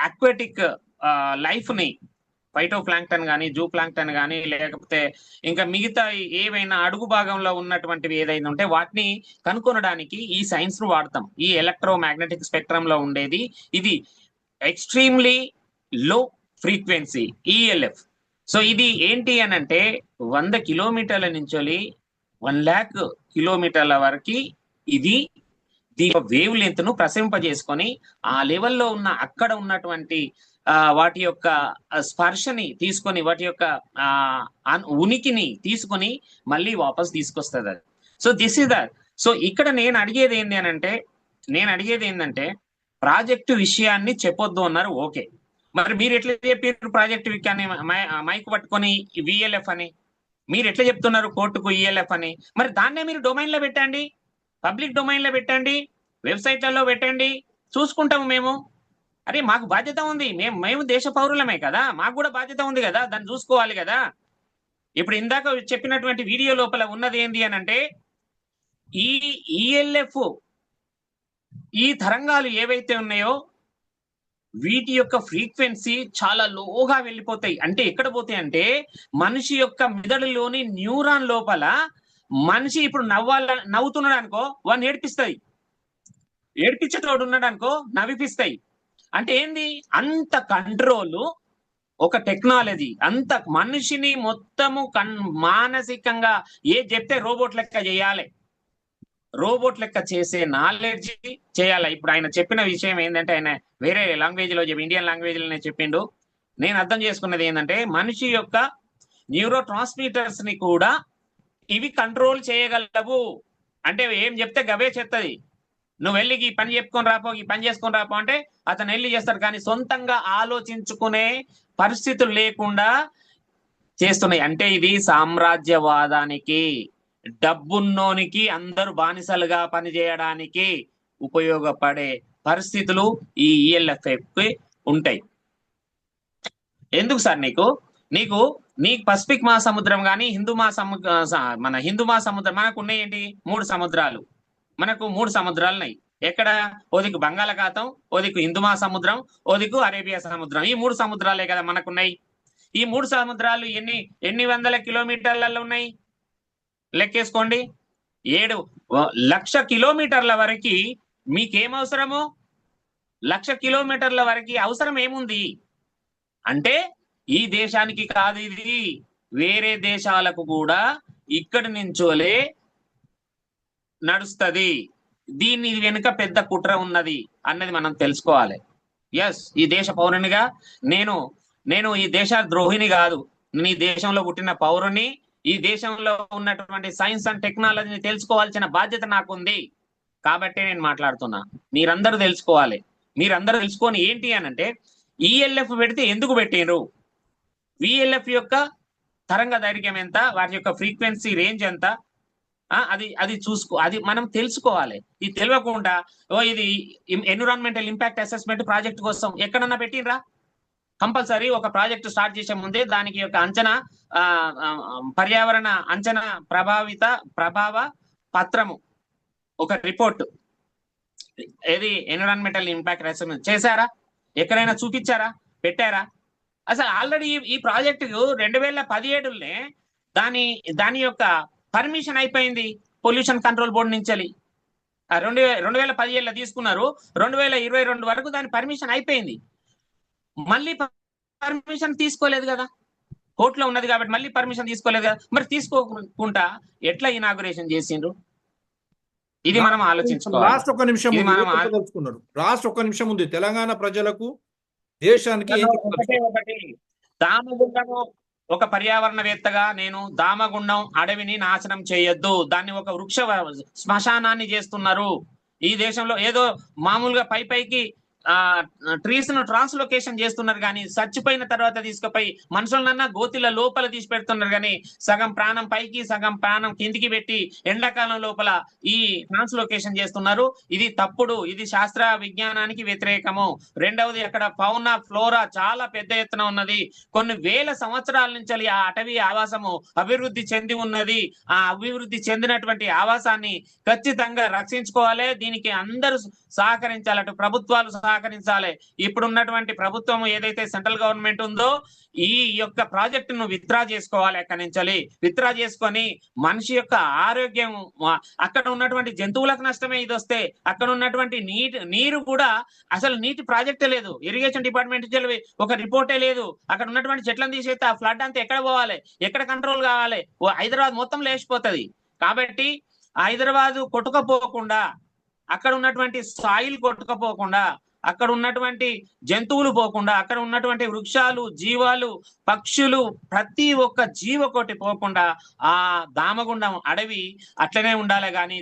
B: అక్వాటిక్ లైఫ్ ని, ఫైటో ప్లాంక్టన్ కానీ, జూ ప్లాంక్టన్ కానీ, లేకపోతే ఇంకా మిగతా ఏవైనా అడుగు భాగంలో ఉన్నటువంటివి ఏదైనా ఉంటే వాటిని కనుక్కొనడానికి ఈ సైన్స్ ను వాడతాం. ఈ ఎలక్ట్రోమాగ్నెటిక్ స్పెక్ట్రమ్ లో ఉండేది ఇది ఎక్స్ట్రీమ్లీ లో ఫ్రీక్వెన్సీ ఈఎల్ఎఫ్. సో ఇది ఏంటి అని అంటే 100 కిలోమీటర్ల నుంచి 1,00,000 కిలోమీటర్ల వరకు ఇది దీని వేవ్ లెంత్ ను ప్రసరింపజేసుకొని ఆ లెవెల్లో ఉన్న అక్కడ ఉన్నటువంటి వాటి యొక్క స్పర్శని తీసుకొని, వాటి యొక్క ఉనికిని తీసుకొని మళ్ళీ వాపస్ తీసుకొస్తుంది అది. So this is that. So ఇక్కడ నేను అడిగేది ఏంటంటే ప్రాజెక్టు విషయాన్ని చెప్పొద్దు అన్నారు, ఓకే. మరి మీరు ఎట్లా చెప్పారు ప్రాజెక్టు విషయాన్ని మైక్ పట్టుకొని విఎల్ఎఫ్ అని? మీరు ఎట్లా చెప్తున్నారు కోర్టుకు ఈఎల్ఎఫ్ అని? మరి దాన్నే మీరు డొమైన్ లో పెట్టండి, పబ్లిక్ డొమైన్ లో పెట్టండి, వెబ్సైట్లలో పెట్టండి, చూసుకుంటాము మేము. అరే మాకు బాధ్యత ఉంది, మేము దేశ పౌరులమే కదా, మాకు కూడా బాధ్యత ఉంది కదా, దాన్ని చూసుకోవాలి కదా. ఇప్పుడు ఇందాక చెప్పినటువంటి వీడియో లోపల ఉన్నది ఏంది అని అంటే ఈ ఈఎల్ఎఫ్ ఈ తరంగాలు ఏవైతే ఉన్నాయో వీటి యొక్క ఫ్రీక్వెన్సీ చాలా లోగా వెళ్ళిపోతాయి. అంటే ఎక్కడ పోతాయి అంటే మనిషి యొక్క మెదడులోని న్యూరాన్ లోపల, మనిషి ఇప్పుడు నవ్వుతున్నాడు అనుకో వాడిని ఏడిపిస్తాయి, ఏడిపించేటోడు ఉన్నాడు అనుకో నవ్విపిస్తాయి. అంటే ఏంది, అంత కంట్రోల్ ఒక టెక్నాలజీ, అంత మనిషిని మొత్తము మానసికంగా చెప్తే రోబోట్ లెక్క చేయాలి, రోబోట్ లెక్క చేసే నాలెడ్జ్ చేయాలి. ఇప్పుడు ఆయన చెప్పిన విషయం ఏంటంటే, ఆయన వేరే లాంగ్వేజ్ లో ఇండియన్ లాంగ్వేజ్ లోనే చెప్పిండు. నేను అర్థం చేసుకున్నది ఏంటంటే మనిషి యొక్క న్యూరో ట్రాన్స్మిటర్స్ ని కూడా ఇవి కంట్రోల్ చేయగలవు. అంటే ఏం చెప్తే గవే చేస్తుంది. నువ్వు వెళ్ళి ఈ పని చెప్పుకొని రాపో, ఈ పని చేసుకొని రాపో అంటే అతను వెళ్ళి చేస్తాడు. కానీ సొంతంగా ఆలోచించుకునే పరిస్థితులు లేకుండా చేస్తున్నాయి. అంటే ఇది సామ్రాజ్యవాదానికి, డబ్బున్నోనికి అందరూ బానిసలుగా పనిచేయడానికి ఉపయోగపడే పరిస్థితులు ఈ ఈఎల్ఎఫ్కి ఉంటాయి. ఎందుకు సార్ నీకు పసిఫిక్ మహాసముద్రం కానీ మన హిందూ మహాసముద్రం మనకు ఉన్నాయి ఏంటి? 3 సముద్రాలు. మనకు 3 సముద్రాలు ఉన్నాయి. ఎక్కడ? ఓదికు బంగాళాఖాతం, ఓదికు హిందూ మహాసముద్రం, ఓదికు అరేబియా సముద్రం. ఈ 3 సముద్రాలే కదా మనకున్నాయి. ఈ 3 సముద్రాలు ఎన్ని వందల కిలోమీటర్లలో ఉన్నాయి లెక్కేసుకోండి. 7 లక్ష కిలోమీటర్ల వరకు మీకేం అవసరము? 1,00,000 కిలోమీటర్ల వరకు అవసరం ఏముంది అంటే ఈ దేశానికి కాదు, ఇది వేరే దేశాలకు కూడా ఇక్కడి నుంచోలే నడుస్తుంది. దీని వెనుక పెద్ద కుట్ర ఉన్నది అన్నది మనం తెలుసుకోవాలి. ఎస్, ఈ దేశ పౌరునిగా నేను ఈ దేశ ద్రోహిని కాదు. నేను ఈ దేశంలో పుట్టిన పౌరుని. ఈ దేశంలో ఉన్నటువంటి సైన్స్ అండ్ టెక్నాలజీని తెలుసుకోవాల్సిన బాధ్యత నాకుంది. కాబట్టి నేను మాట్లాడుతున్నా. మీరందరూ తెలుసుకోవాలి. మీరందరూ తెలుసుకొని ఏంటి అనంటే ఈఎల్ఎఫ్ పెడితే ఎందుకు పెట్టిండ్రు, విఎల్ఎఫ్ యొక్క తరంగ దైర్ఘ్యం ఎంత, వాటి యొక్క ఫ్రీక్వెన్సీ రేంజ్ ఎంత, అది అది మనం తెలుసుకోవాలి. ఇది తెలియకుండా ఇది ఎన్విరాన్మెంటల్ ఇంపాక్ట్ అసెస్మెంట్ ప్రాజెక్ట్ కోసం ఎక్కడన్నా పెట్టినరా? కంపల్సరీ ఒక ప్రాజెక్ట్ స్టార్ట్ చేసే ముందే దానికి యొక్క అంచనా, పర్యావరణ అంచనా ప్రభావ పత్రము, ఒక రిపోర్ట్, ఏది ఎన్విరాన్మెంటల్ ఇంపాక్ట్ అసెస్మెంట్ చేశారా? ఎక్కడైనా చూపించారా? పెట్టారా? అసలు ఆల్రెడీ ఈ ప్రాజెక్టు 2017లోనే దాని యొక్క పర్మిషన్ అయిపోయింది పొల్యూషన్ కంట్రోల్ బోర్డు నుంచి. 2017లో తీసుకున్నారు, 2022 వరకు దాని పర్మిషన్ అయిపోయింది. మళ్ళీ పర్మిషన్ తీసుకోలేదు కదా, కోర్టులో ఉన్నది కాబట్టి మళ్ళీ పర్మిషన్ తీసుకోలేదు కదా. మరి తీసుకోకుండా ఎట్లా ఇనాగురేషన్ చేసిండ్రు? ఇది మనం ఆలోచించుకోవాలి.
A: లాస్ట్ ఒక్క నిమిషం ఉంది. తెలంగాణ ప్రజలకు, దేశానికి
B: ఒకటి దామగుండము, ఒక పర్యావరణవేత్తగా నేను దామగుండం అడవిని నాశనం చేయొద్దు, దాన్ని ఒక వృక్ష శ్మశానాన్ని చేస్తున్నారు. ఈ దేశంలో ఏదో మామూలుగా పైకి ట్రీస్ ను ట్రాన్స్లొకేషన్ చేస్తున్నారు కానీ చచ్చిపోయిన తర్వాత తీసుకుపోయి మనుషులనన్నా గోతిల లోపల తీసి పెడుతున్నారు కానీ సగం ప్రాణం పైకి సగం ప్రాణం కిందికి పెట్టి ఎండాకాలం లోపల ఈ ట్రాన్స్లొకేషన్ చేస్తున్నారు. ఇది తప్పుడు, ఇది శాస్త్ర విజ్ఞానానికి వ్యతిరేకము. రెండవది, అక్కడ ఫౌనా ఫ్లోరా చాలా పెద్ద ఎత్తున ఉన్నది. కొన్ని వేల సంవత్సరాల నుంచి ఆ అటవీ ఆవాసము అభివృద్ధి చెంది ఉన్నది. ఆ అభివృద్ధి చెందినటువంటి ఆవాసాన్ని ఖచ్చితంగా రక్షించుకోవాలి. దీనికి అందరూ సహకరించాలి, అటు ప్రభుత్వాలు సహకరించాలి. ఇప్పుడు ఉన్నటువంటి ప్రభుత్వం ఏదైతే సెంట్రల్ గవర్నమెంట్ ఉందో ఈ యొక్క ప్రాజెక్టును విత్డ్రా చేసుకోవాలి. అక్కడి నుంచి విత్డ్రా చేసుకొని మనిషి యొక్క ఆరోగ్యం, అక్కడ ఉన్నటువంటి జంతువులకు నష్టమే ఇది వస్తే, అక్కడ ఉన్నటువంటి నీరు కూడా అసలు నీటి ప్రాజెక్టే లేదు, ఇరిగేషన్ డిపార్ట్మెంట్ నుంచి ఒక రిపోర్టే లేదు. అక్కడ ఉన్నటువంటి చెట్లను తీసేస్తే ఆ ఫ్లడ్ అంతా ఎక్కడ పోవాలి, ఎక్కడ కంట్రోల్ కావాలి? హైదరాబాద్ మొత్తం లేచిపోతుంది. కాబట్టి హైదరాబాద్ కొట్టుకపోకుండా, అక్కడ ఉన్నటువంటి సాయిల్ కొట్టుకపోకుండా, అక్కడ ఉన్నటువంటి జంతువులు పోకుండా, అక్కడ ఉన్నటువంటి వృక్షాలు, జీవాలు, పక్షులు, ప్రతి ఒక్క జీవకోటి పోకుండా ఆ దామగుండం అడవి అట్లనే ఉండాలి. కానీ